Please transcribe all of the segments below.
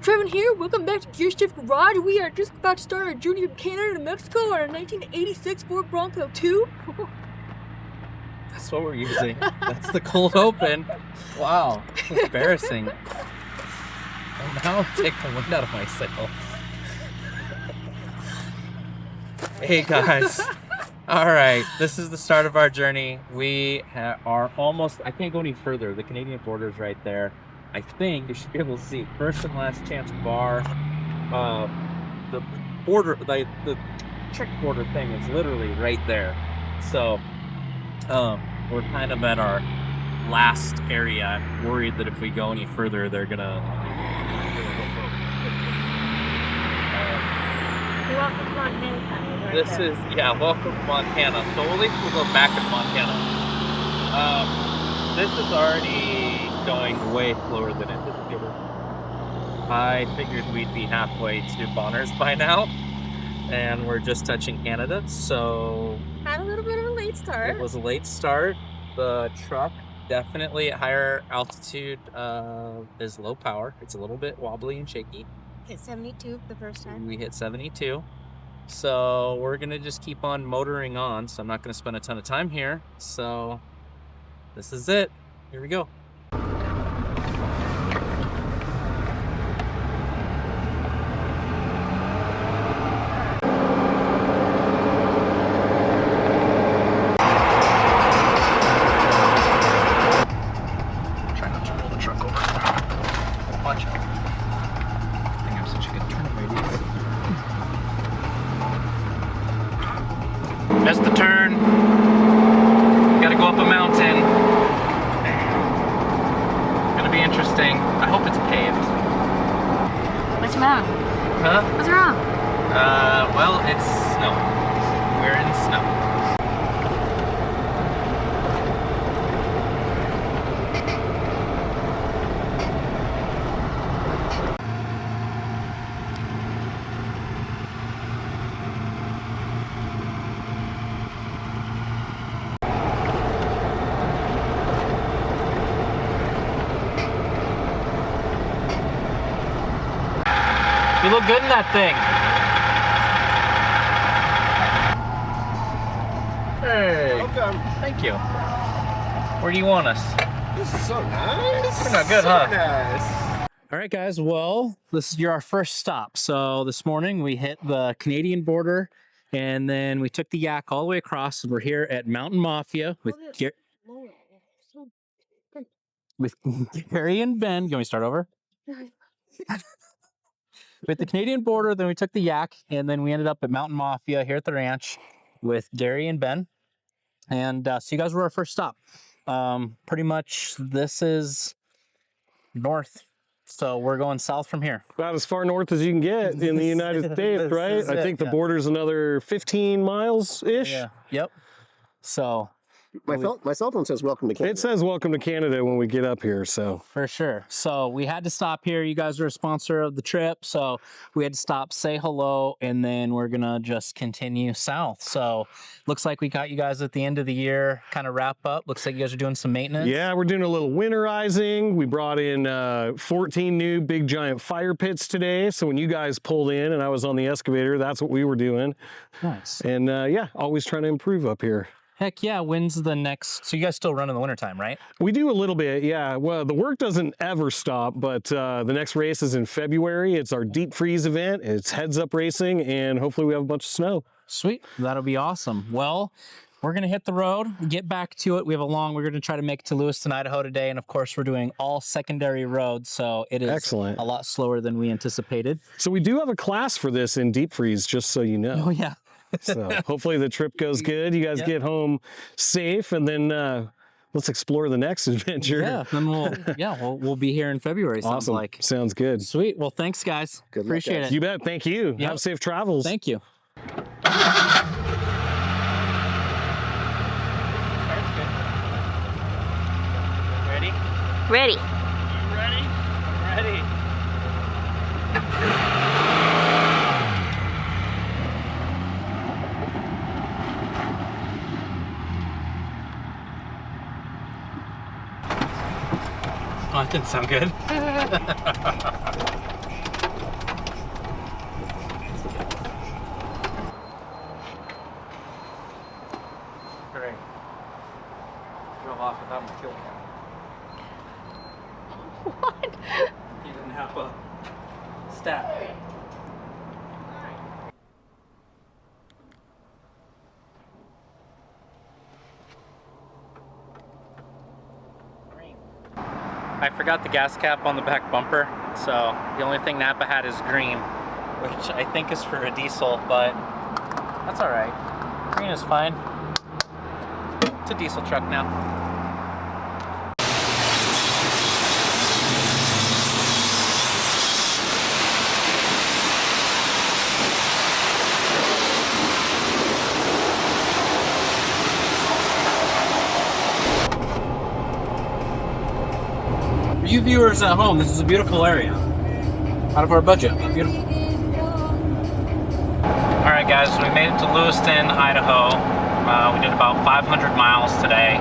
Trevin here. Welcome back to Gear Shift Garage. We are just about to start our journey from Canada to Mexico on our 1986 Ford Bronco II. That's what we're using. That's the cold open. Wow, embarrassing. And now I'll take the wind out of my sails. Hey guys. All right, this is the start of our journey. We are almost, I can't go any further. The Canadian border is right there. I think you should be able to see first and last chance bar. The border, the check border thing is literally right there. So we're kind of at our last area. I'm worried that if we go any further, they're gonna. Welcome to Montana. This is, yeah, welcome to Montana. So at least we'll go back to Montana. This is already going way slower than anticipated. I figured we'd be halfway to Bonners by now, and we're just touching Canada, so... Had a little bit of a late start. It was a late start. The truck definitely at higher altitude is low power. It's a little bit wobbly and shaky. Hit 72 the first time. We hit 72. So we're gonna just keep on motoring on. So I'm not gonna spend a ton of time here. So this is it. Here we go. Try not to roll the truck over. Watch out. I think I'm such a good turn radius. Missed the turn. Gotta go up a mountain. Gonna be interesting. I hope it's paved. What's wrong? Huh? What's wrong? Well, it's snow. We're in snow. You look good in that thing. Hey. Welcome. Thank you. Where do you want us? This is so nice. We're not good, so huh? Nice. All right, guys. Well, this is our first stop. So this morning we hit the Canadian border, and then we took the yak all the way across, and we're here at Mountain Mafia with Gary and Ben. You want me to start over? With the Canadian border, then we took the yak, and then we ended up at Mountain Mafia here at the ranch with Gary and Ben. And so you guys were our first stop. Pretty much this is north. So we're going south from here. About as far north as you can get in the United States, right? I think the border's another 15 miles-ish. Yeah. Yep. So My cell phone says welcome to Canada. it says welcome to Canada when we get up here, so. for sure. So we had to stop here. You guys are a sponsor of the trip, so we had to stop, say hello, and then we're gonna just continue south. So looks like we got you guys at the end of the year, kind of wrap up. Looks like you guys are doing some maintenance. Yeah, we're doing a little winterizing. We brought in 14 new big giant fire pits today. So when you guys pulled in and I was on the excavator, that's what we were doing. Nice. And yeah, always trying to improve up here. Heck yeah. When's the next? So you guys still run in the wintertime, right? We do a little bit, yeah. Well, the work doesn't ever stop, but the next race is in February. It's our deep freeze event. It's heads up racing, and hopefully we have a bunch of snow. Sweet. That'll be awesome. Well, we're going to hit the road, get back to it. We're going to try to make it to Lewiston, Idaho today. And of course, we're doing all secondary roads. So it is Excellent. A lot slower than we anticipated. So we do have a class for this in deep freeze, just so you know. Oh, yeah. So hopefully the trip goes good. You guys get home safe, and then let's explore the next adventure. Yeah. Then we'll be here in February. Sounds Awesome. like. Sounds good. Sweet. Well, thanks, guys. Good luck, Appreciate guys. it. You bet. Thank you. Yep. Have safe travels. Thank you. Ready? Ready. You ready? I'm ready. Oh, that didn't sound good. off without my fuel cap. What? He didn't have a stat. I forgot the gas cap on the back bumper, so the only thing Napa had is green, which I think is for a diesel, but that's all right. Green is fine. It's a diesel truck now. For you viewers at home, this is a beautiful area. Out of our budget, beautiful. All right, guys, we made it to Lewiston, Idaho. We did about 500 miles today,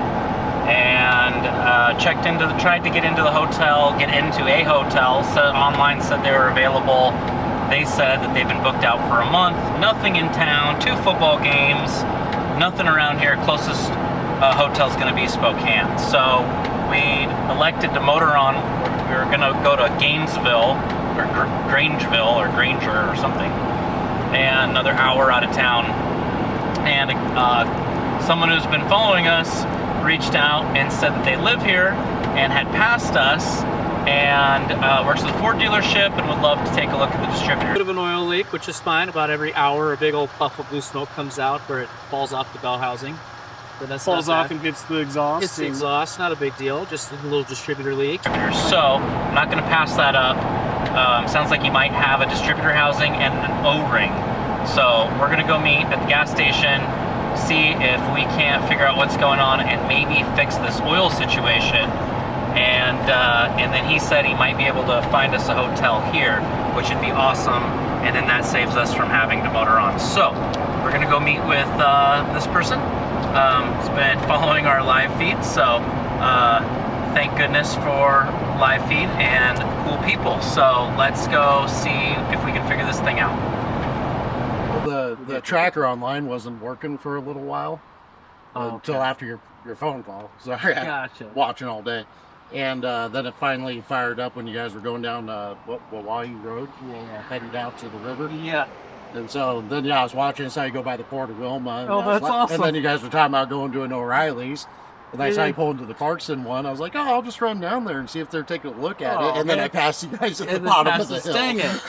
and tried to get into a hotel. Said online said they were available. They said that they've been booked out for a month. Nothing in town. 2 football games. Nothing around here. Closest hotel's going to be Spokane. So we elected to motor on. We were going to go to Gainesville or Grangeville or Granger or something, and another hour out of town. And someone who's been following us reached out and said that they live here and had passed us and works at the Ford dealership and would love to take a look at the distributor. Bit of an oil leak, which is fine. About every hour, a big old puff of blue smoke comes out where it falls off the bell housing. But that's Falls off and hits the exhaust. It's the exhaust, not a big deal, just a little distributor leak. So, I'm not going to pass that up. Sounds like you might have a distributor housing and an O-ring. So, we're going to go meet at the gas station, see if we can't figure out what's going on and maybe fix this oil situation. And then he said he might be able to find us a hotel here, which would be awesome. And then that saves us from having to motor on. So, we're going to go meet with this person. It's been following our live feed, so thank goodness for live feed and cool people. So let's go see if we can figure this thing out. The tracker online wasn't working for a little while until after your phone call. Sorry, Gotcha. Watching all day, and then it finally fired up when you guys were going down Hawaii Road, heading out to the river. Yeah. And so then, I was watching. Saw you go by the Port of Wilma. Oh, that's awesome. And then you guys were talking about going to an O'Reilly's. And I saw you pull into the Clarkson one. I was like, oh, I'll just run down there and see if they're taking a look at it. And then I passed you guys at the bottom of the hill. Dang it.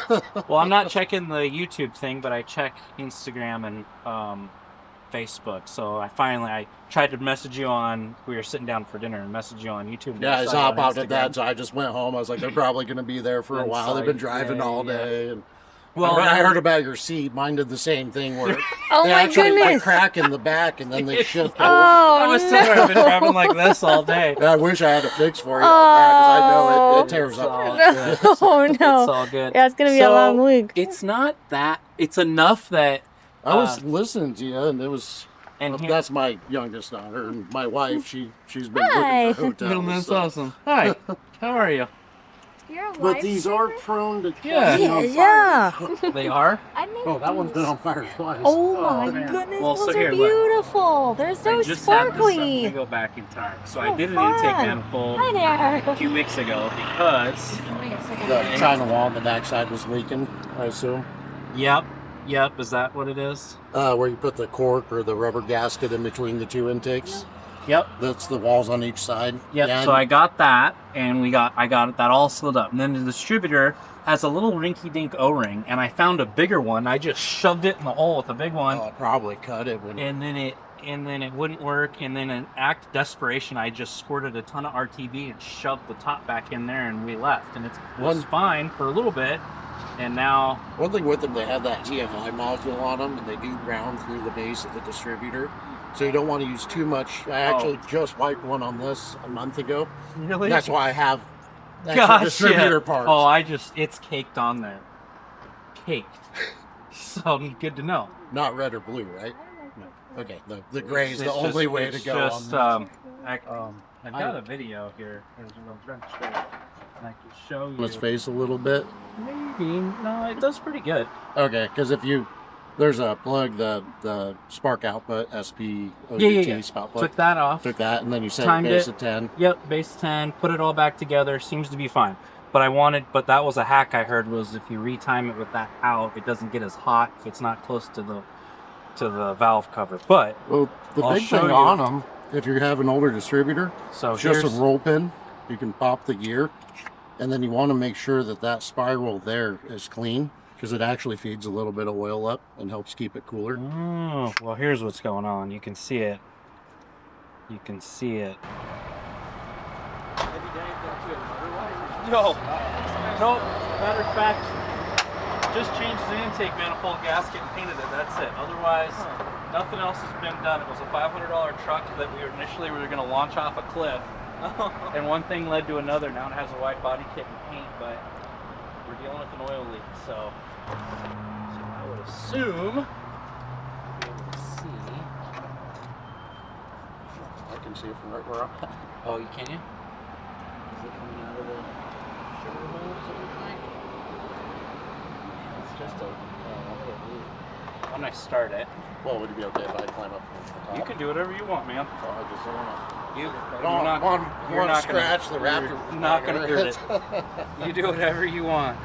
Well, I'm not checking the YouTube thing, but I check Instagram and Facebook. So I tried to message you on, we were sitting down for dinner and message you on YouTube. Yeah, I saw about that, so I just went home. I was like, they're probably going to be there for a while. They've been driving all day. And well, I heard about your seat. Mine did the same thing where oh they my actually goodness. crack in the back and then they shift over. Oh, I was sitting there, I've been driving like this all day. I wish I had a fix for you because I know it tears up. Oh no. It's all good. Yeah, it's going to be a long week. It's not that, it's enough that I was listening to you and it was, and that's my youngest daughter and my wife, she's been Hi. looking for hotels. That's awesome. Hi, how are you? You're a But these are prone to Yeah. catching on Yeah. fire. They are? I made Oh, that one's been on fire twice. Oh my man. goodness, Well, so those here, are look. beautiful. They're so I just had this, I'm sparkly. gonna go back in time. So I Oh, did an fun. intake manifold Hi there. a few weeks ago because The China wall on the backside was leaking, I assume. Yep, is that what it is? Where you put the cork or the rubber gasket in between the two intakes. Yep. That's the walls on each side. Yep. Yeah, So I got that, and I got that all sealed up. And then the distributor has a little rinky-dink O-ring, and I found a bigger one. I just shoved it in the hole with a big one, I'll probably cut it when and then it wouldn't work. And then in act of desperation, I just squirted a ton of RTB and shoved the top back in there, and we left. And it was fine for a little bit, and now one thing with them, they have that TFI module on them, and they do ground through the base of the distributor. So you don't want to use too much. I actually just wiped one on this a month ago. really. That's why I have extra distributor parts. Oh, it's caked on there. Caked. So good to know. Not red or blue, right? No. Okay, the gray is the It's only just- way it's to go just, on I've got a video here. And I can show you. this. Let's face a little bit. Maybe. No, it does pretty good. Okay, because if you There's a plug, the spark output, SPOUT Yeah. spout plug. Took that off. Took that, and then you set Timed your base it. at 10. Yep, base 10. Put it all back together. Seems to be fine. But that was a hack I heard, was if you retime it with that out, it doesn't get as hot if it's not close to the valve cover. But Well, the I'll big show thing you. on them, if you have an older distributor, so it's just a here's roll pin. You can pop the gear, and then you want to make sure that that spiral there is clean, because it actually feeds a little bit of oil up and helps keep it cooler. Oh, well, here's what's going on. You can see it. You can see it. Have you done anything to it otherwise? No. Nope. Matter of fact, just changed the intake manifold gasket and painted it. That's it. Otherwise, nothing else has been done. It was a $500 truck that we initially were going to launch off a cliff. And one thing led to another. Now it has a white body kit and paint, but we're dealing with an oil leak. So I would assume you'll be able to see. I can see it from right where I'm at. Oh, you can you? Is it coming out of the sugar holes, it look like? It's just a when I start it. Well, would it be okay if I climb up to the top? You can do whatever you want, man. Oh, I just don't want to. You're want to scratch the Raptor. You're not going to hurt it. You do whatever you want.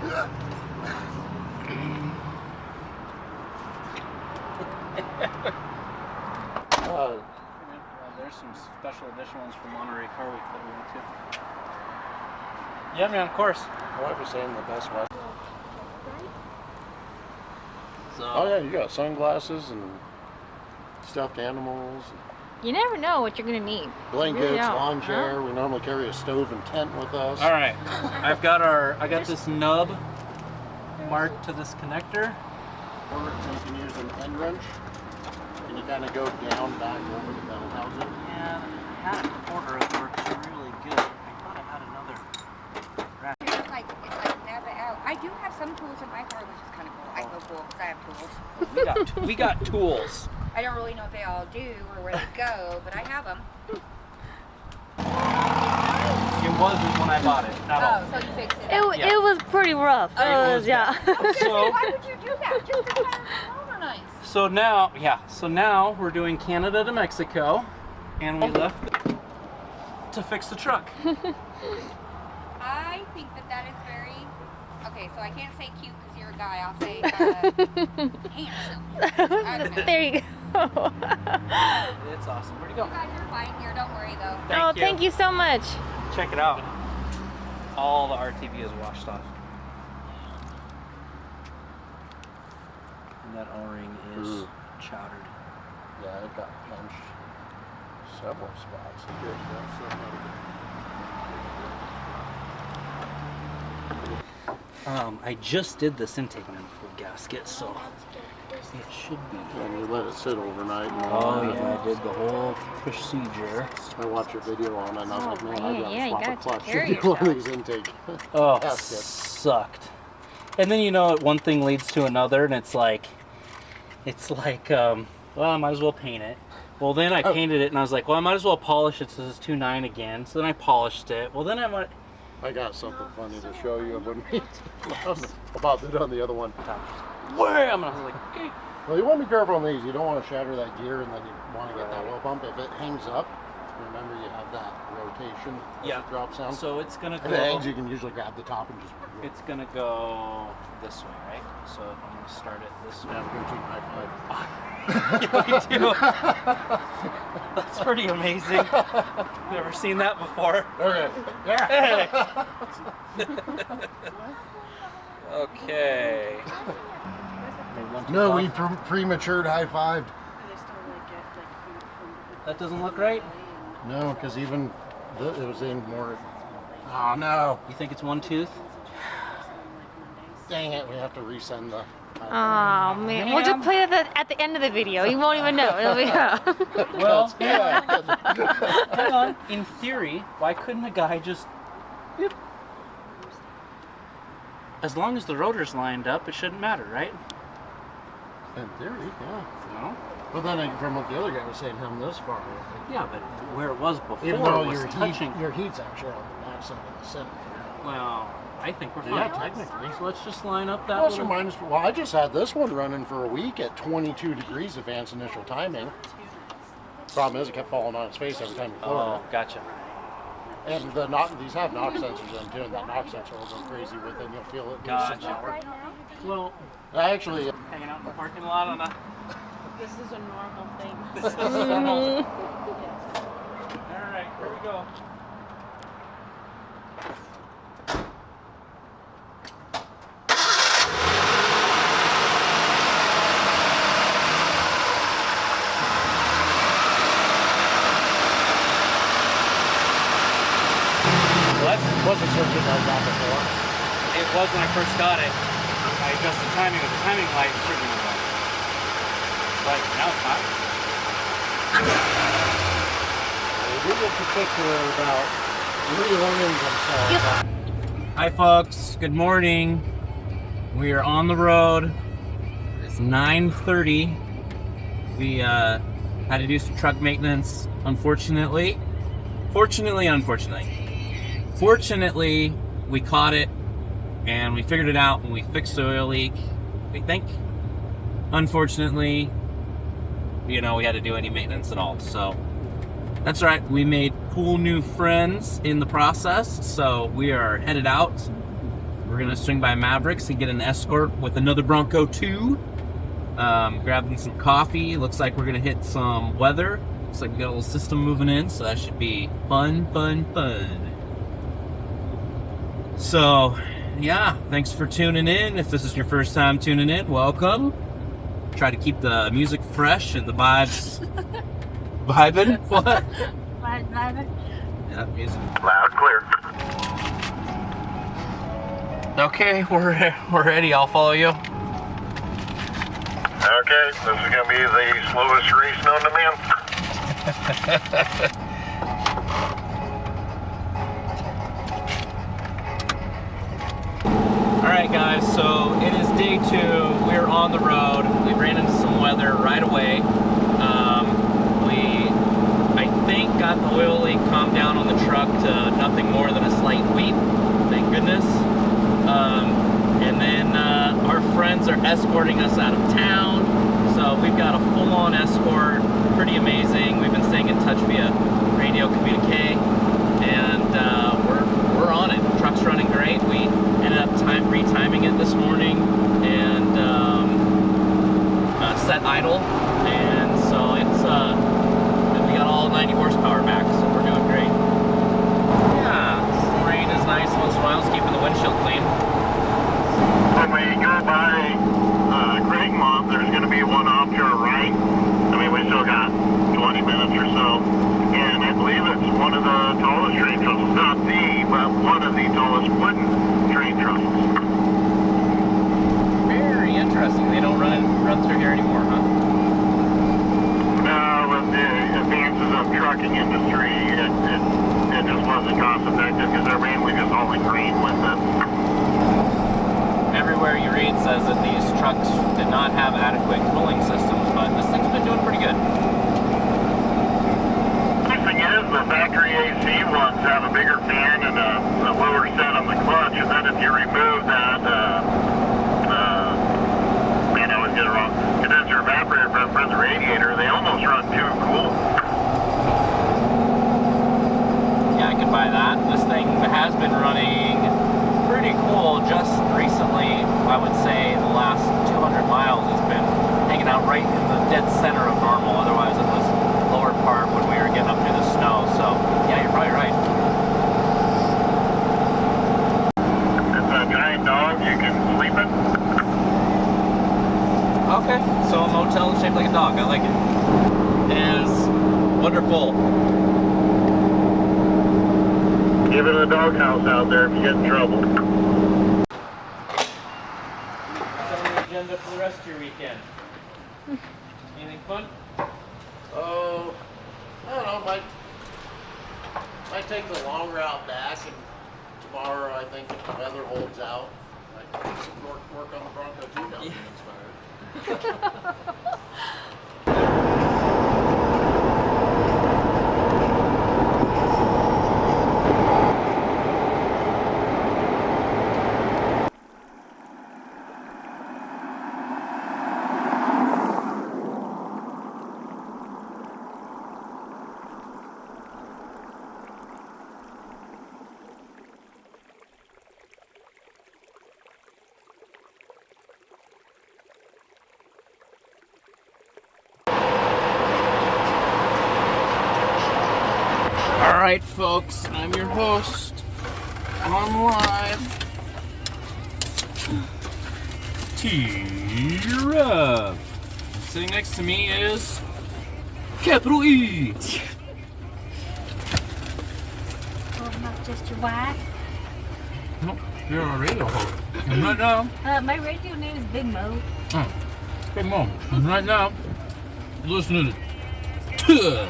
There's some special edition ones from Monterey Car Week that we went to. Yeah, man, of course. My wife was saying the best way. So, Oh yeah, you got sunglasses and stuffed animals, You never know what you're gonna need. blankets, Really don't. lawn chair. We normally carry a stove and tent with us. all right. I got this nub marked to this connector. Or you can use an end wrench, and you kind of go down back over the metal housing. Yeah, I had a quarter that works really good. I thought I had another. It's like never out. I do have some tools in my car, which is kind of cool. I go cool because I have tools. We got tools. I don't really know what they all do or where they go, but I have them. It wasn't when I bought it. Not all. Oh, so you fixed it. It was pretty rough. Oh, It was, yeah. So, Why would you do that? Just to kind of over nice. so now we're doing Canada to Mexico, and we left to fix the truck. I think that is very. Okay, so I can't say cute because you're a guy. I'll say handsome. I don't know. There you go. It's awesome. Where'd you go? You guys are fine here. Don't worry though. Thank you so much. Check it out. All the RTV is washed off. And that O-ring is chowdered. Yeah, it got punched several spots. I just did this intake manifold gasket, so it should be. And we let it sit overnight. And Oh yeah, I did the whole procedure. I watched your video on it, and I was like, man, I'd yeah, you rather swap a gotta clutch take care than of do one of yourself. these intake. Oh, it Gaskets. sucked. And then one thing leads to another, and it's like, well, I might as well paint it. Well, then I painted it, and I was like, well, I might as well polish it so it's 2.9 again. So then I polished it. Well, then I got something funny to show you when we about it on the other one. wham! And I was like, okay. Well, you want to be careful on these. You don't want to shatter that gear, and then you want to get that oil pump. If it hangs up, remember you have that rotation as Yeah. it drops down. So it's gonna If it hangs, go. you can usually grab the top and just. It's gonna go this way, right? So I'm gonna start it this way. Yeah, we're gonna keep high five. Yeah, we do. That's pretty amazing. Never seen that before. Okay. Yeah. Okay. No, we prematured high fived. That doesn't look right. No, because even it was in more. Oh no! You think it's one tooth? Dang it! We have to resend the. Oh man, we'll just play it at the end of the video. You won't even know. It'll be Well, yeah. hang on. In theory, why couldn't a guy just? Yep. As long as the rotor's lined up, it shouldn't matter, right? In theory, yeah. No. But then from what the other guy was saying, him this far. Yeah, but where it was before Even though was your touching. heat's actually on the back side of the center. Well, I think we're fine. Yeah, technically. So let's just line up that Plus or little... minus. Well, I just had this one running for a week at 22 degrees advanced initial timing. Problem is, it kept falling on its face every time you floated Oh, it. gotcha. And these have knock sensors in too, and that knock sensor will go crazy with it, and you'll feel it. Gotcha. Well, I actually. hanging out in the parking lot on a... This is a normal thing. This is normal. All right, here we go. Wasn't circuit like that before. It was when I first got it. I adjusted the timing with the timing light and circuit was on. But now it's hot. They do get particular about relearning themselves. Hi folks, good morning. We are on the road. It's 9:30. We had to do some truck maintenance, unfortunately. Fortunately, we caught it and we figured it out and we fixed the oil leak, we think. Unfortunately, you know, we had to do any maintenance at all. So that's right, we made cool new friends in the process. So we are headed out. We're gonna swing by Mavericks and get an escort with another Bronco II. Grabbing some coffee. Looks like we're gonna hit some weather. Looks like we got a little system moving in, so that should be fun. So, yeah, thanks for tuning in. If this is your first time tuning in, welcome. Try to keep the music fresh and the vibes vibing. What? Vibing. Yeah, music. Loud, clear. Okay, we're ready. I'll follow you. Okay, this is going to be the slowest race known to man. Alright guys, so it is day 2. We're on the road. We ran into some weather right away. We, I think, got the oil leak calmed down on the truck to nothing more than a slight weep. Thank goodness. And then our friends are escorting us out of town. So we've got a full-on escort. Pretty amazing. We've been staying in touch via radio communique. And we're on it. The truck's running great. We ended up retiming it this morning and set idle, and so it's we got all 90 horsepower back, so we're doing great. Yeah, the rain is nice once in a while. It's keeping the windshield clean. When we go by Craigmont, there's going to be one off to our right. I mean, we still got 20 minutes or so, and I believe it's one of the tallest train trestles, not the, but one of the tallest wooden train trestles. Very interesting. They don't run through here anymore, huh? No, with the advances of trucking industry, it just wasn't cost effective because they're mainly just hauling grain with it. Everywhere you read says that these trucks did not have adequate cooling systems, but this thing's been doing pretty good. The thing is, the factory AC ones have a bigger fan and a lower set on the clutch, and then if you remove that, man, I always get it wrong, condenser evaporator from the radiator, they almost run too cool. Yeah, I could buy that. This thing has been running pretty cool just recently. I would say the last 200 miles it's been hanging out right in the dead center of normal. Otherwise it was lower part when we were getting up through the snow. So yeah, you're probably right. It's a giant dog, you can sleep it. Okay, so a motel shaped like a dog. I like it. It is wonderful. Give it a doghouse out there if you get in trouble. What's on the agenda for the rest of your weekend? Anything fun? Oh, I don't know. Might take the long route back, and tomorrow I think if the weather holds out, I might do some work on the Bronco II down inspired. Alright folks, I'm your host. I'm live. Tira. Sitting next to me is Capital E. Oh, not just your wife. No, you're a radio host. And right now, My radio name is Big Mo. oh, Big Mo. And right now, you're listening to Tush.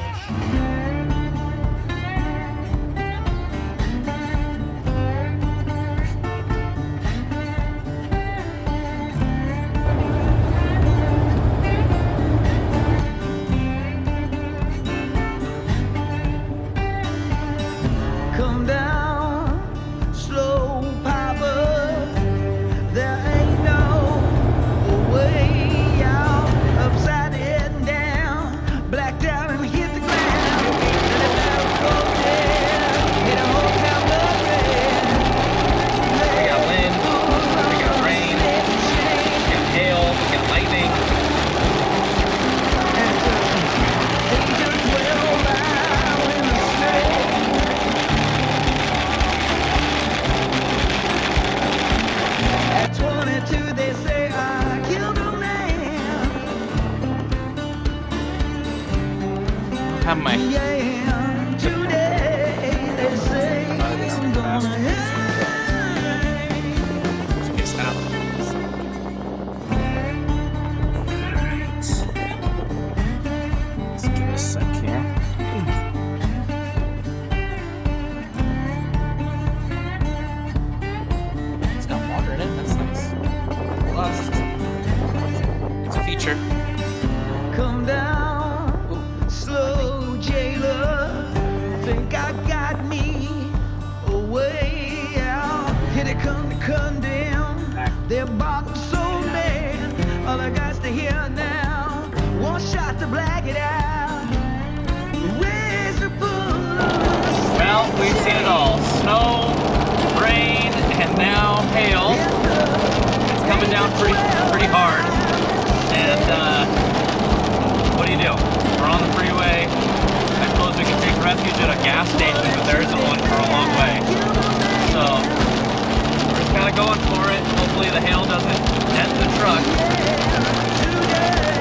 Come down, slow papa. There ain't no way out. Upside head down, blacked out and hit the ground. Let it out go there. Hit a whole town of red. We got wind, we got rain, we got hail, we got lightning. At 22 they say I killed a man. Have my Yeah, today they say I'm gonna hang. Let's give it a sec here. It's got water in it, that's nice. Plus, it's a feature. Come down, slow jailer. Think I got me a way out. Here they come to condemn. They're bottom so man. All I got's to hear now. One shot to black it out. Where's the bullets? Well, we've seen it all. Snow, rain, and now hail. It's coming down pretty hard. And what do you do? We're on the freeway. I suppose we can take refuge at a gas station, but there isn't one for a long way. So we're just kind of going for it. Hopefully the hail doesn't dent the truck.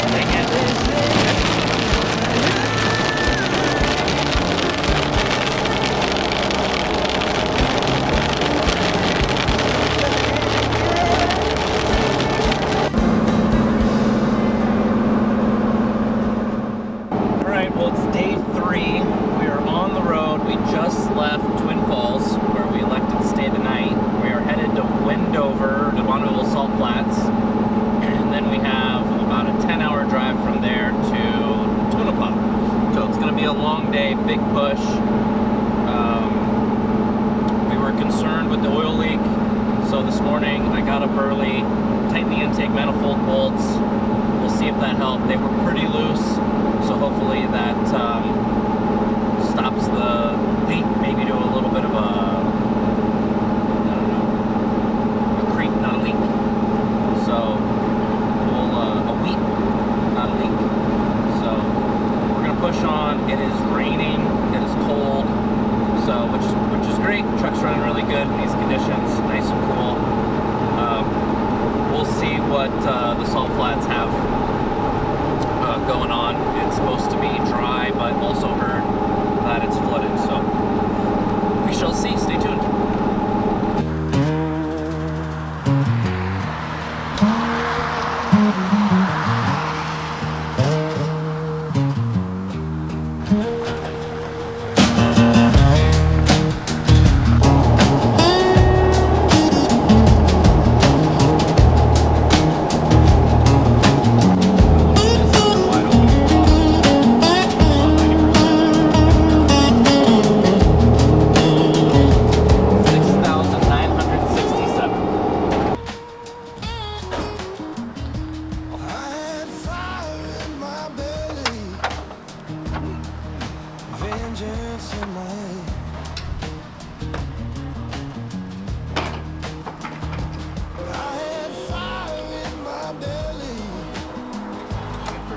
Dang it. Alright, well it's day 3. We are on the road. We just left Twin Falls, where we elected to stay the night. We are headed to Wendover, to Bonneville Salt Flats, and then we have about a 10-hour drive from there to Tonopah. So it's going to be a long day, big push. We were concerned with the oil leak, so this morning I got up early, tightened the intake manifold bolts. We'll see if that helped. They were pretty loose, so hopefully that stops the leak, maybe to a little bit of a creep, not a leak. So a weep, not a leak. So we're gonna push on. It is raining, it is cold, so which is great. Truck's running really good in these conditions, nice and cool. We'll see what the Salt Flats have going on. It's supposed to be dry, but also heard that it's flooded, so we shall see. Stay tuned.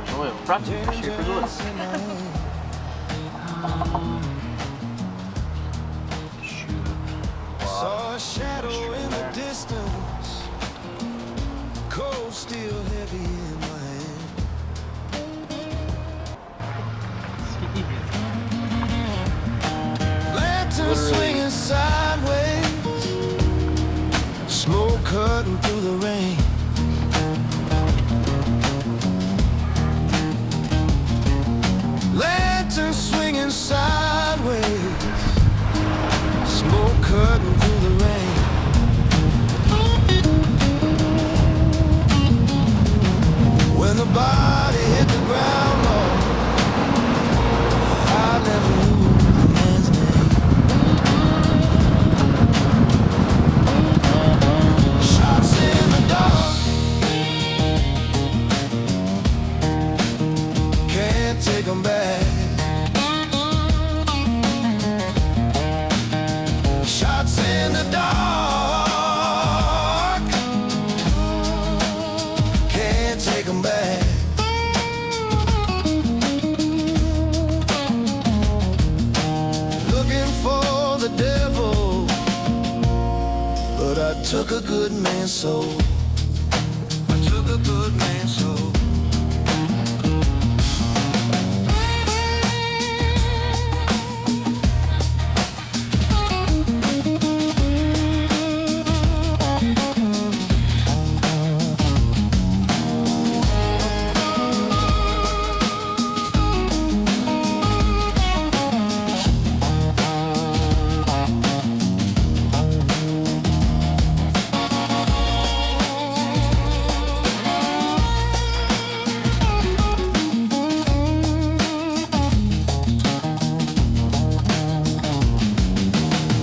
Schaeffers oil. Brought to you by Schaeffers oil. shadow in the distance, cold still heavy in my hand. Lantern swinging sideways, smoke cutting through the rain. Lantern swinging sideways, smoke cutting through the rain. When the body hit the ground, Lord, I never knew the man's name. Shots in the dark, can't take them back. Shots in the dark, can't take them back. Looking for the devil, but I took a good man's soul. I took a good man's soul.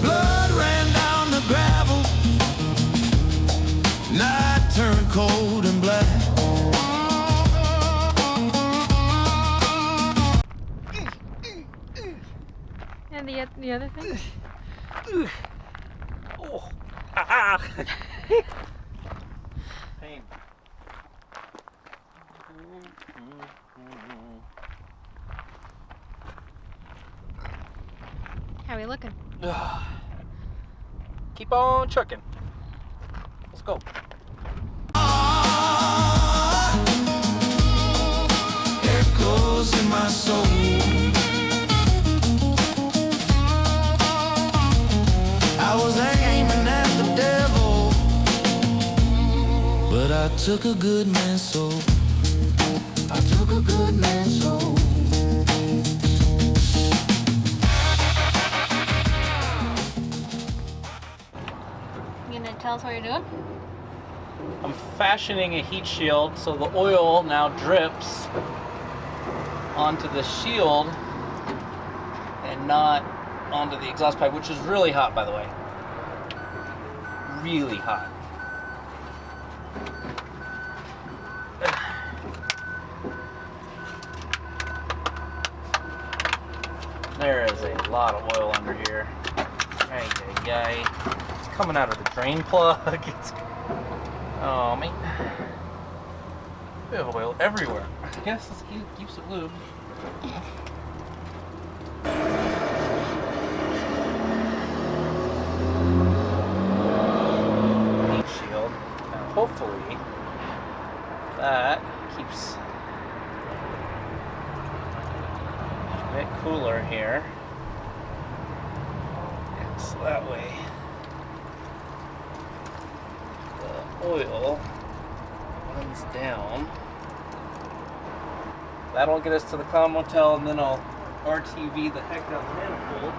Blood ran down the gravel, night turned cold and black. And the other thing? Oh. Ah. Pain. How are we looking? Keep on trucking. Let's go. Echoes in my soul. I was aiming at the devil, but I took a good man's soul. I took a good man's soul. You gonna tell us what you're doing? I'm fashioning a heat shield so the oil now drips onto the shield and not onto the exhaust pipe, which is really hot, by the way. Really hot. There is a lot of oil under here. It's coming out of the drain plug. Oh man. We have oil everywhere. I guess let's keep some lube. Heat shield. Now hopefully that keeps a bit cooler here. And so that way the oil runs down. That'll get us to the Clown Motel, and then I'll RTV the heck out of the manifold.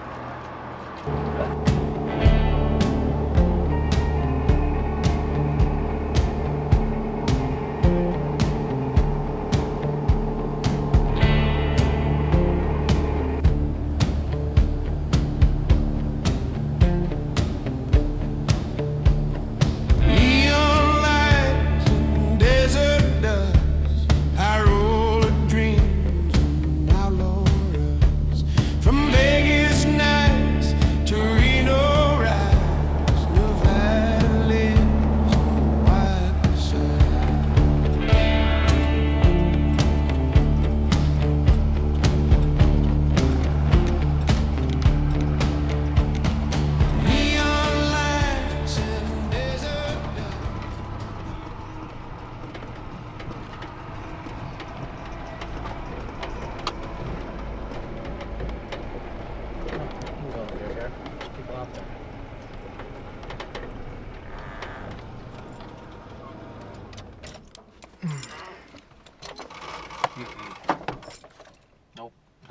Neon lights and desert dust, high roller dreams and outlaw rusts. From Vegas night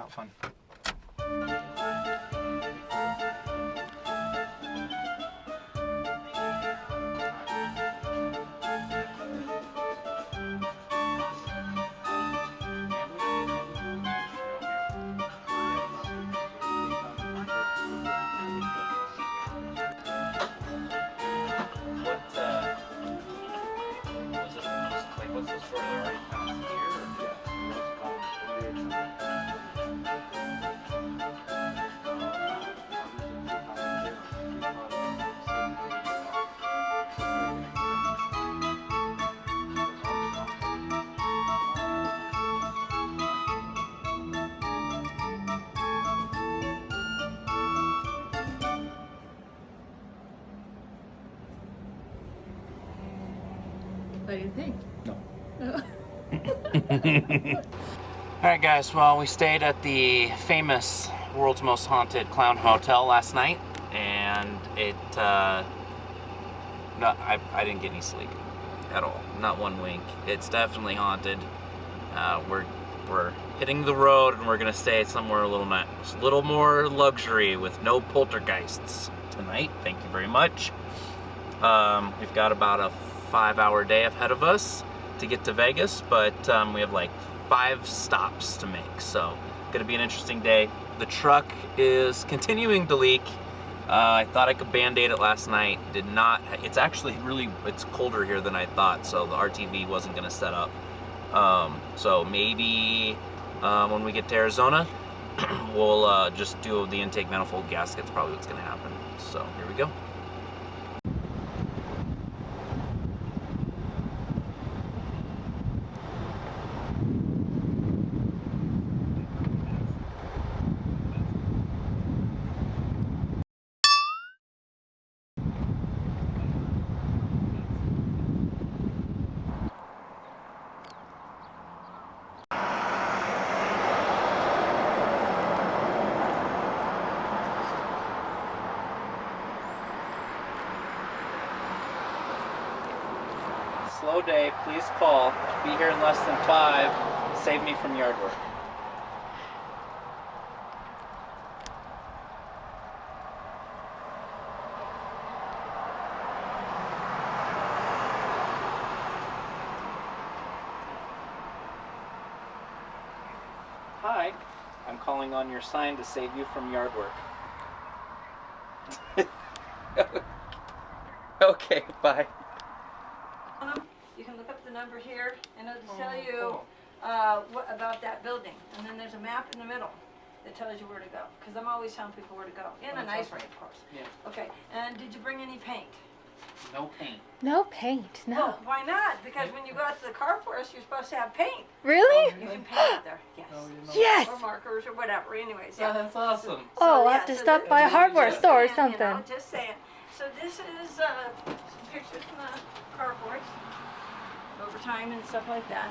of fun. What's the story? Already found here? What do you think? Alright guys, well we stayed at the famous world's most haunted clown hotel last night, and it, I didn't get any sleep at all, not one wink. It's definitely haunted. We're hitting the road and we're gonna stay somewhere a little more luxury with no poltergeists tonight. Thank you very much. We've got about a 5-hour day ahead of us to get to Vegas, but we have like 5 stops to make, so gonna be an interesting day. The truck is continuing to leak. I thought I could band-aid it last night, did not. It's actually it's colder here than I thought, so the RTV wasn't gonna set up. So maybe when we get to Arizona, we'll just do the intake manifold gaskets, probably what's gonna happen. So here we go. Slow day, please call. Be here in less than 5. Save me from yard work. Hi, I'm calling on your sign to save you from yard work. Okay, bye. You can look up the number here, and it'll tell you what about that building. And then there's a map in the middle that tells you where to go. Because I'm always telling people where to go, in a nice way, of course. Yeah. Okay. And did you bring any paint? No paint. No paint, no. Well, why not? Because when you go out to the car forest, you're supposed to have paint. Really? You can paint it there. Yes. Yes. Or markers or whatever. Anyways, Yeah, yeah. that's awesome. Oh, I'll have to stop by a hardware store or something. You know, just saying. So this is some pictures from the car forest over time and stuff like that.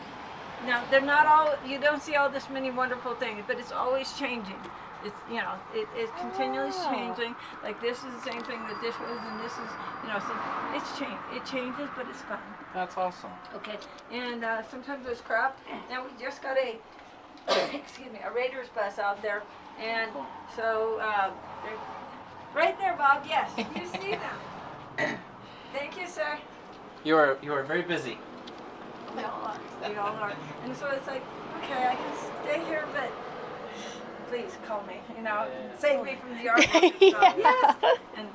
Now, they're not all, you don't see all this many wonderful things, but it's always changing. It's, you know, it's continually changing. Like this is the same thing that this was, and this is, you know, so it's changed. It changes, but it's fun. That's awesome. Okay, and sometimes there's crap. Now we just got a, excuse me, a Raiders bus out there, and so, right there, Bob, yes, you see them. Thank you, sir. You are very busy. We all are. We all are. And so it's like, okay, I can stay here, but please call me. You know, save me from the yard work and stuff. Yes. And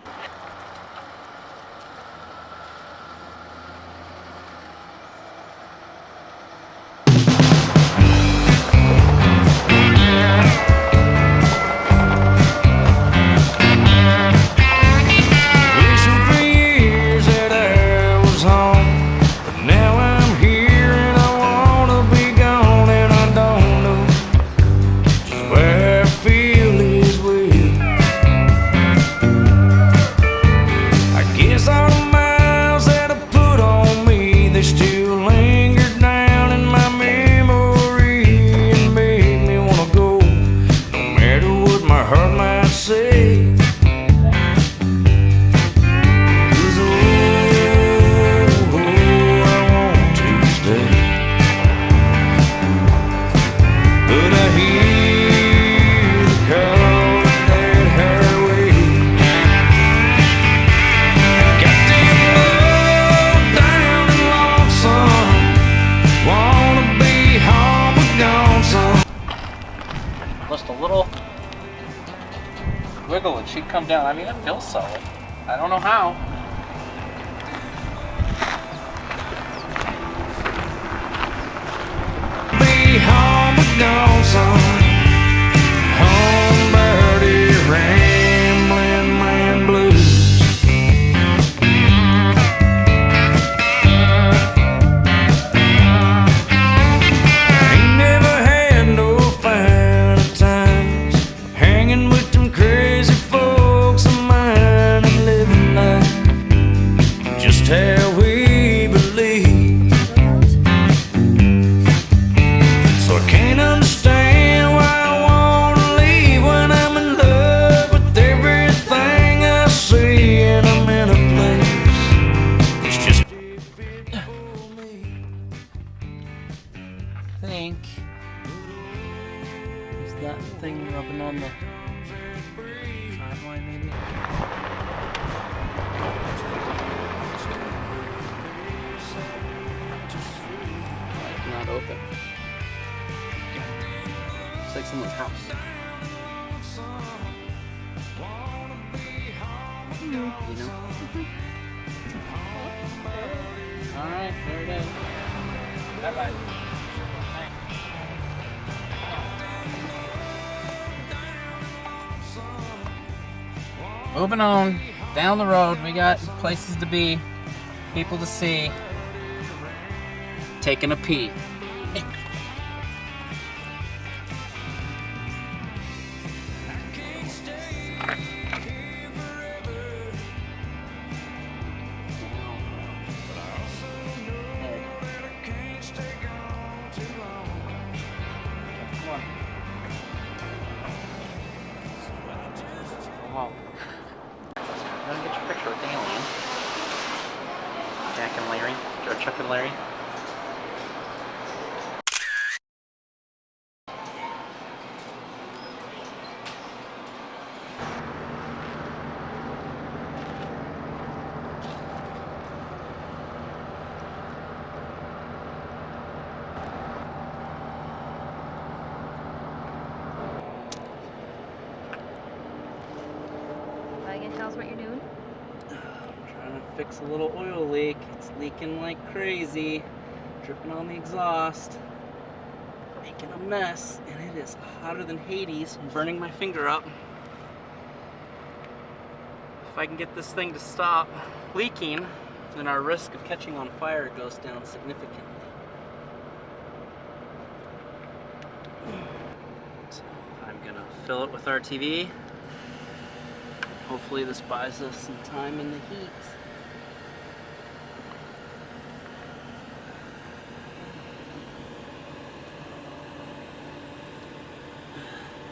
Just a little wiggle and she'd come down. I mean, it feels solid. I don't know how. Be home but gone, son. Home birdie, rambling man blues. Ain't never had no finer times, hanging with them crazy folks of mine and living life just how we believe. So I can't understand why I wanna leave when I'm in love with everything I see, and I'm in a place it's just too big for me. I think is that thing rubbing on the driveline maybe? Not open. It's like someone's house. You know? Alright, there it is. Bye-bye. Moving on down the road, we got places to be, people to see, taking a pee. Wow. Let me get your picture with the alien. Jack and Larry, or Chuck and Larry. Tell us what you're doing. I'm trying to fix a little oil leak. It's leaking like crazy, dripping on the exhaust, making a mess, and it is hotter than Hades. I'm burning my finger up. If I can get this thing to stop leaking, then our risk of catching on fire goes down significantly. So I'm gonna fill it with RTV. Hopefully this buys us some time in the heat.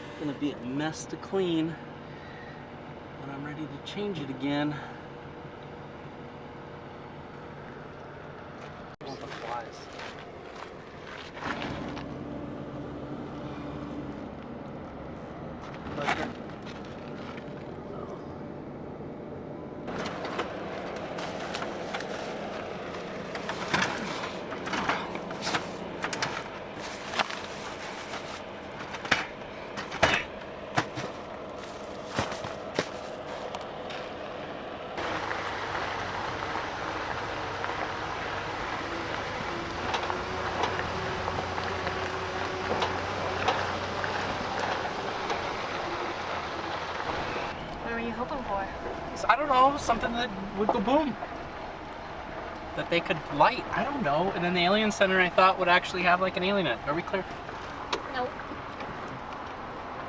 It's gonna be a mess to clean when I'm ready to change it again. I want the flies. Pleasure. What were you hoping for? I don't know, something that would go boom. That they could light, I don't know. And then the Alien Center I thought would actually have like an alien in it. Are we clear? No.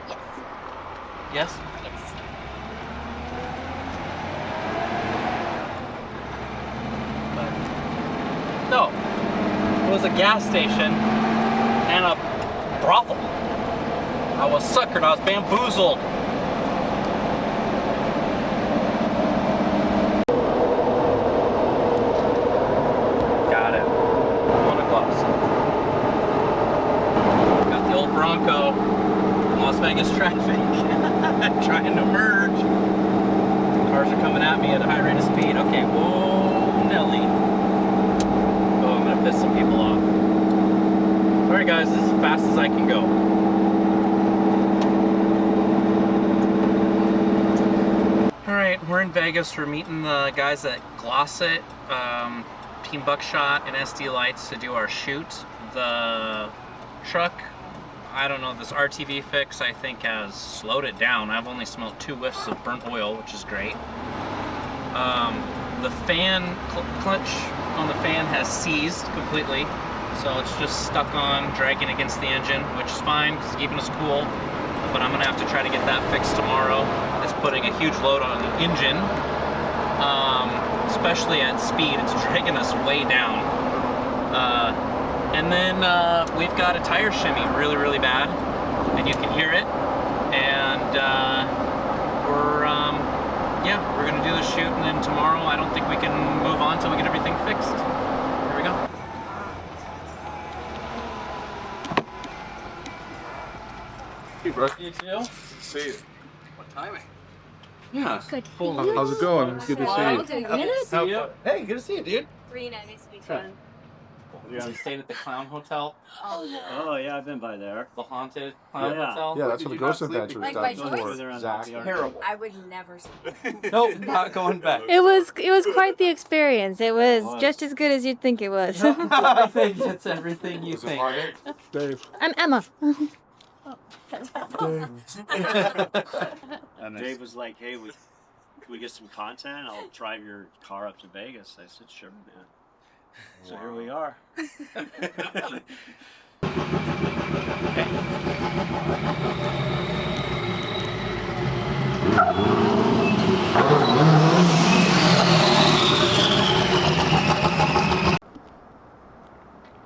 Yes. Yes? Yes. But, no. It was a gas station and a brothel. I was suckered, I was bamboozled. Got it. One o'clock. Got the old Bronco. Las Vegas traffic. Trying to merge. Cars are coming at me at a high rate of speed. Okay, whoa, Nelly. Oh, I'm gonna piss some people off. Alright guys, this is as fast as I can go. in Vegas. We're meeting the guys at Glossit, Team Buckshot, and SD Lights to do our shoot. The truck, I don't know, this RTV fix I think has slowed it down. I've only smelled 2 whiffs of burnt oil, which is great. The fan, clutch on the fan has seized completely, so it's just stuck on, dragging against the engine, which is fine because it's keeping us cool. But I'm gonna have to try to get that fixed tomorrow. It's putting a huge load on the engine, especially at speed. It's dragging us way down. And then we've got a tire shimmy really, really bad, and you can hear it. And we're gonna do the shoot, and then tomorrow I don't think we can move on till we get everything fixed. Here we go. Hey, bro. You too? Good to see you. What timing? Yeah. Good. How's it going? It's good to see you. See you. Hey, good to see you, dude. Nice to meet Sure. We stayed at the Clown Hotel. Oh yeah, I've been by there. The haunted Clown Hotel. Yeah, that's where the Ghost Adventure Like is by done. choice? Zach. Terrible. I would never say Nope, not going back. It was quite the experience. It was just as good as you'd think it was. Everything, it's everything you think. Dave. I'm Emma. And Dave was like, "Hey, can we get some content? I'll drive your car up to Vegas." I said, "Sure, man." So here we are.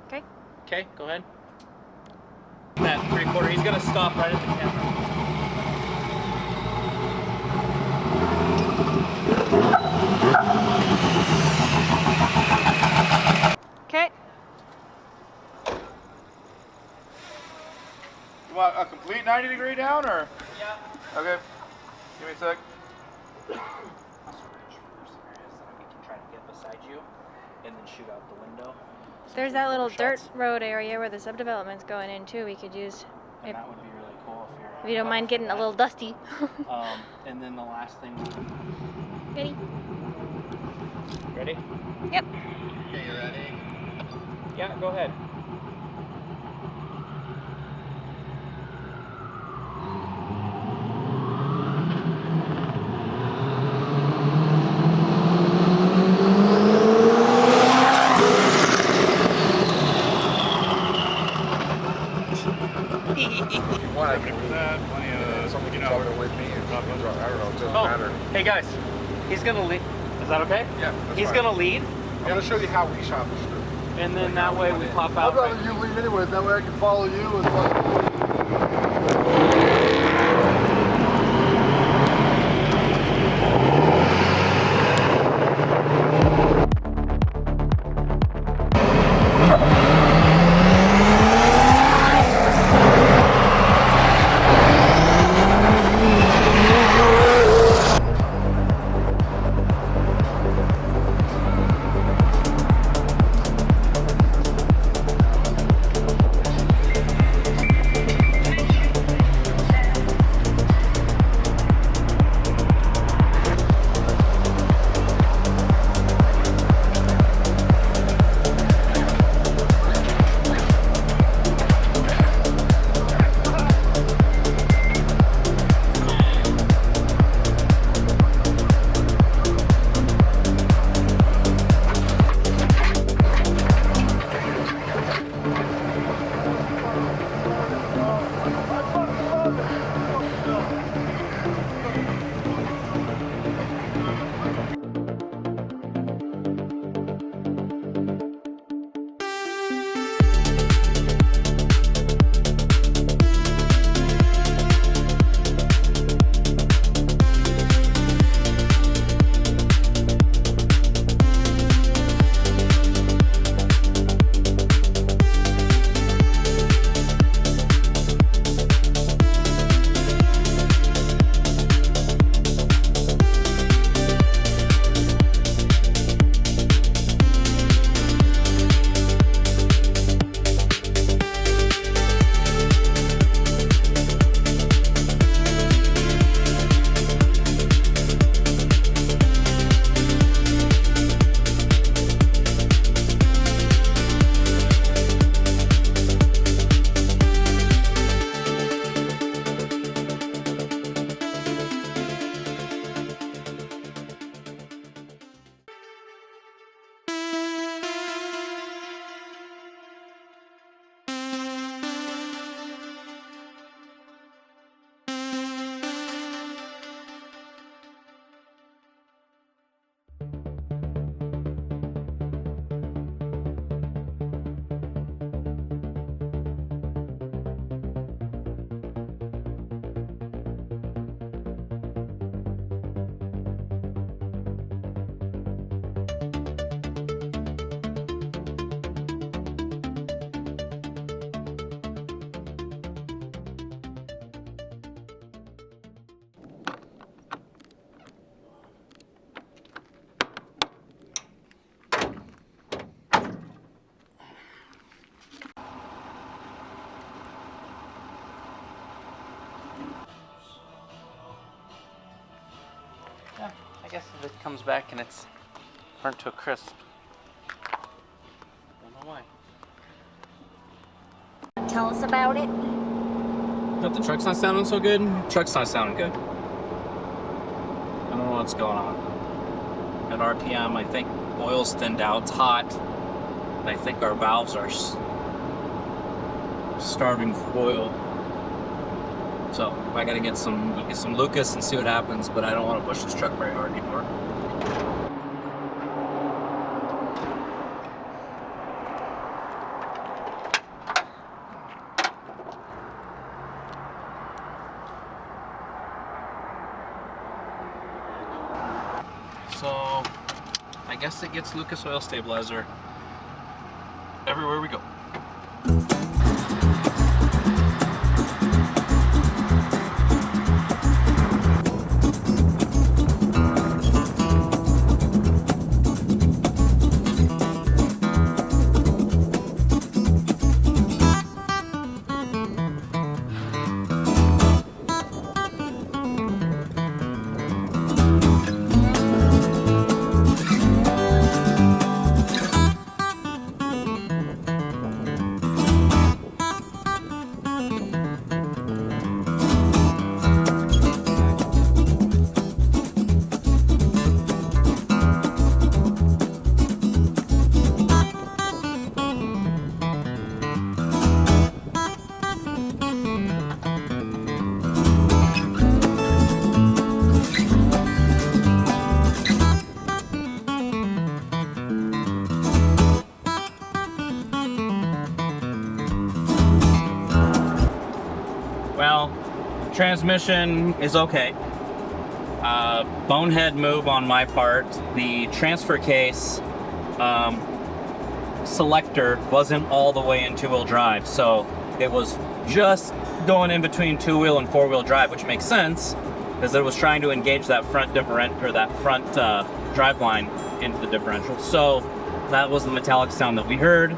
Okay. Okay, go ahead. That 3/4, he's gonna stop right at the camera. Okay. You want a complete 90-degree down, or? Yeah. Okay. Give me a sec. We can try to get beside you and then shoot out the window. There's that little dirt road area where the subdevelopment's going in too. We could use. And that would be really cool If you don't mind getting a little dusty. And then the last thing. Ready? Ready? Yep. Okay, you ready? Yeah, go ahead. Hey guys, he's gonna lead. Is that okay? Yeah. He's gonna lead. I'm gonna show you how we shot the shoot. And then that way we pop out. I'd rather you lead anyways. That way I can follow you and I guess if it comes back and it's burnt to a crisp. Don't know why. Tell us about it. But the truck's not sounding so good. Truck's not sounding good. I don't know what's going on. At RPM, I think oil's thinned out. It's hot. And I think our valves are starving for oil. So I gotta get some Lucas and see what happens, but I don't want to push this truck very hard anymore. So I guess it gets Lucas oil stabilizer everywhere we go. Well, transmission is okay. Bonehead move on my part. The transfer case selector wasn't all the way in two-wheel drive, so it was just going in between two-wheel and four-wheel drive, which makes sense because it was trying to engage that front front drive line into the differential. So that was the metallic sound that we heard.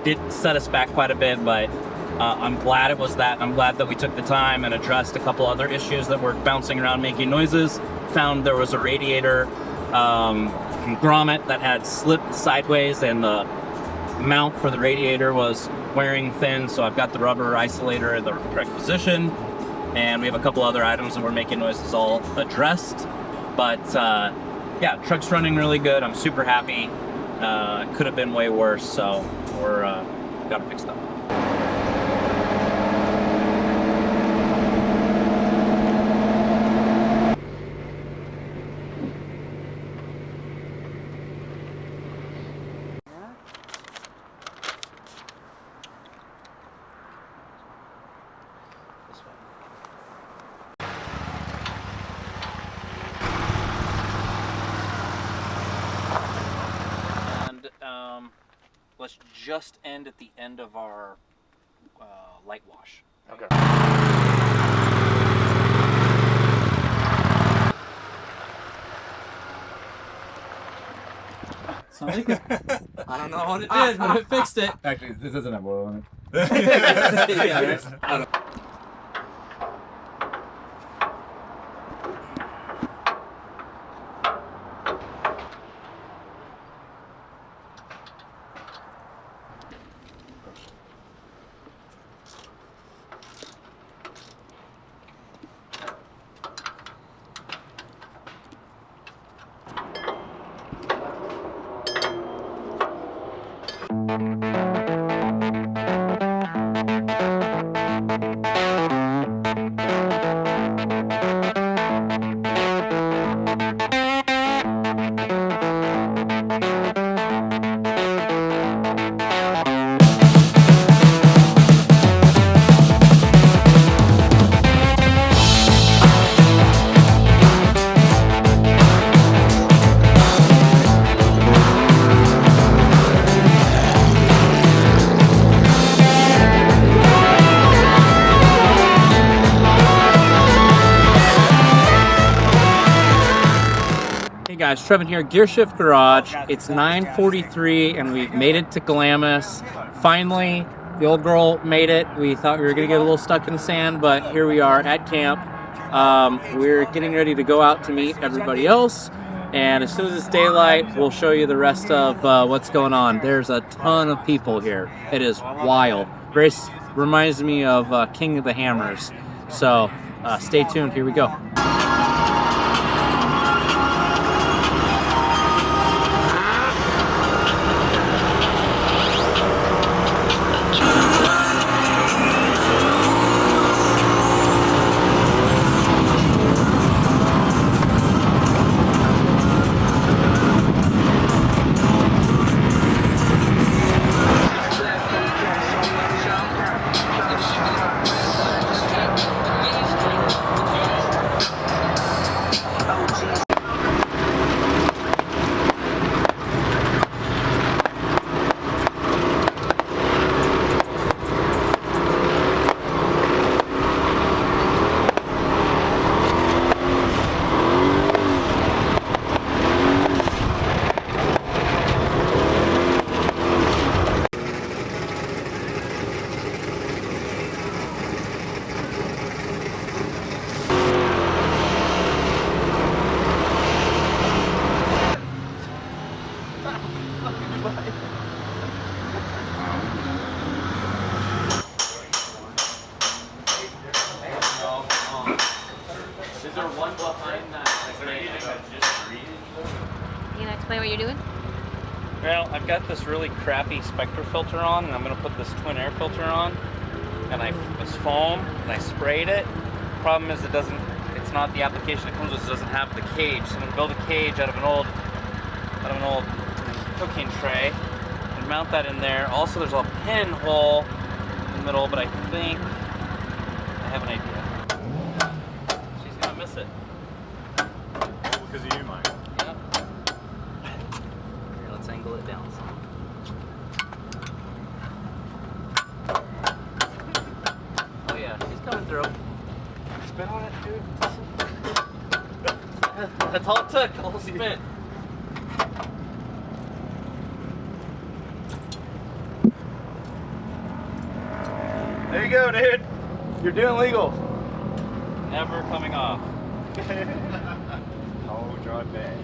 Did set us back quite a bit, but I'm glad it was that. I'm glad that we took the time and addressed a couple other issues that were bouncing around making noises. Found there was a radiator grommet that had slipped sideways and the mount for the radiator was wearing thin, so I've got the rubber isolator in the correct position. And we have a couple other items that were making noises all addressed. But yeah, truck's running really good. I'm super happy. Could have been way worse, so we're gotta fix that. Let's just end at the end of our light wash. Okay. It's not leaking. I don't know what it did, but it fixed it. Actually, this doesn't have oil on it. Yeah, right? I don't. Guys, Trevin here, Gear Shift Garage. It's 9:43 and we've made it to Glamis. Finally, the old girl made it. We thought we were gonna get a little stuck in the sand, but here we are at camp. We're getting ready to go out to meet everybody else, and as soon as it's daylight, we'll show you the rest of what's going on. There's a ton of people here. It is wild. Very reminds me of King of the Hammers. So stay tuned. Here we go. Is there one behind that? You gonna explain what you're doing? Well, I've got this really crappy Spectre filter on, and I'm going to put this twin air filter on, and it's foam, and I sprayed it. Problem is it's not the application it comes with, it doesn't have the cage. So I'm going to build a cage out of an old cooking tray and mount that in there. Also, there's a pinhole in the middle, but I think I have an idea. She's going to miss it. Because of you, Mike. Yep. Here, let's angle it down some. Oh yeah, she's coming through. Spin on it, dude. That's all it took, a little spin. There you go, dude. You're doing legal. Never coming off. Oh, draw it back.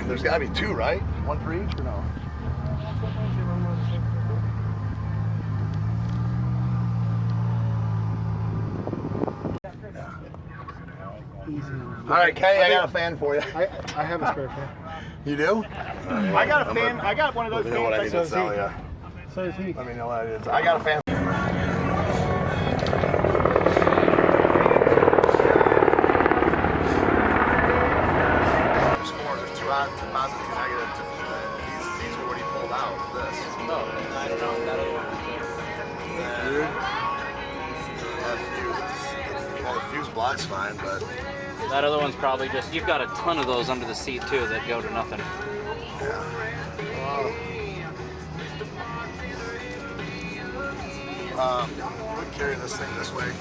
There's got to be two, right? One for each or no? All right, Kenny, I got a fan for you. I have a spare fan. You do? I got a fan. I got one of those Let me know what I need to sell you. So does he. Let me know what it is. I got a fan. There's two positive, two negative. These are what he pulled out. This. Oh, I don't know. That other one. FU. lock's fine, but That other one's probably just, you've got a ton of those under the seat too that go to nothing. we carry this thing this way.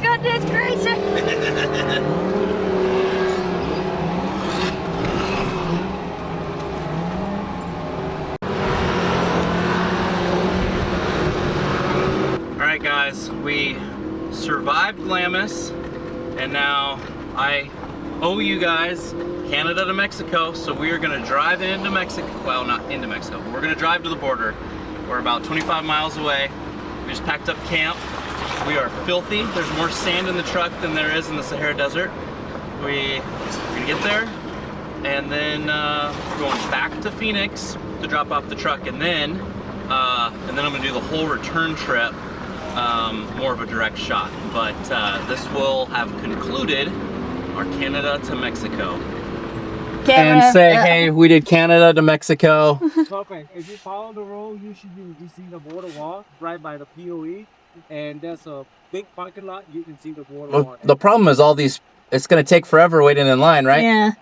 Goodness gracious! Alright guys, we survived Glamis, and now I owe you guys Canada to Mexico, so we are going to drive into Mexico. Well, not into Mexico, but we're going to drive to the border. We're about 25 miles away. We just packed up camp. We are filthy. There's more sand in the truck than there is in the Sahara Desert. We're gonna get there, and then we're going back to Phoenix to drop off the truck, and then I'm gonna do the whole return trip, more of a direct shot. But this will have concluded our Canada to Mexico. And say, hey, we did Canada to Mexico. Perfect. If you follow the road, you should be able to see the border wall right by the POE. And there's a big parking lot. You can see the border wall. Well, the problem is all these, it's going to take forever waiting in line, right? Yeah.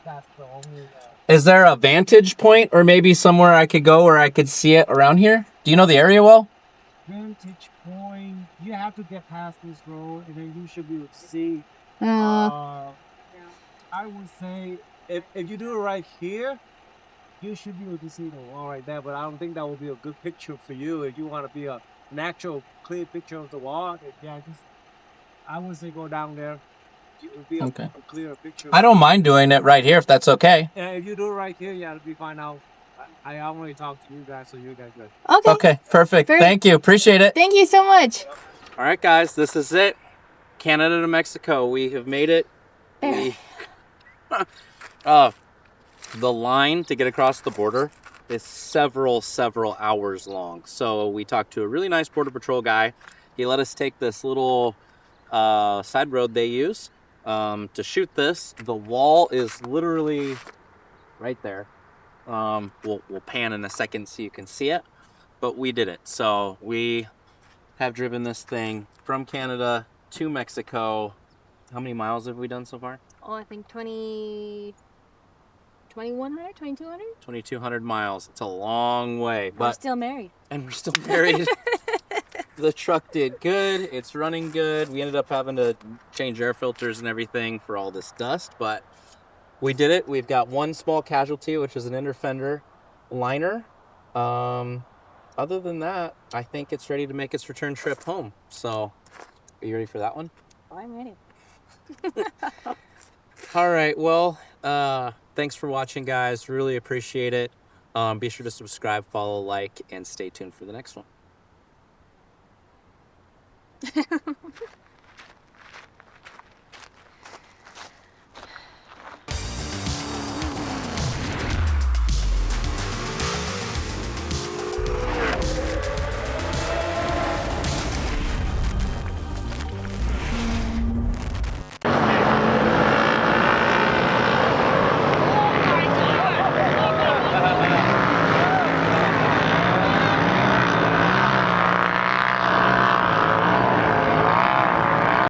That's the only... Is there a vantage point or maybe somewhere I could go where I could see it around here? Do you know the area well? Vantage point. You have to get past this road and then you should be able to see. Oh. I would say if you do it right here, you should be able to see the wall right there. But I don't think that will be a good picture for you if you want to be an actual clear picture of the wall. Yeah, I would say go down there. It would be a clearer picture. I don't mind doing it right here if that's okay. Yeah, if you do it right here, yeah, it'll be fine. Now, I only talk to you guys, so you guys good. Okay. Okay, perfect. Thank you. Appreciate it. Thank you so much. All right, guys, this is it. Canada to Mexico. We have made it. The line to get across the border is several hours long. So we talked to a really nice Border Patrol guy. He let us take this little side road they use. to shoot this. The wall is literally right there. We'll pan in a second so you can see it, but we did it. So we have driven this thing from Canada to Mexico. How many miles have we done so far? Oh, I think 2,100, 2,200? 2,200 miles. It's a long way, We're but still married. and we're still married. The truck did good. It's running good. We ended up having to change air filters and everything for all this dust, but we did it. We've got one small casualty, which is an inner fender liner. Other than that, I think it's ready to make its return trip home. So, are you ready for that one? Oh, I'm ready. All right. Well, thanks for watching, guys. Really appreciate it. Be sure to subscribe, follow, like, and stay tuned for the next one.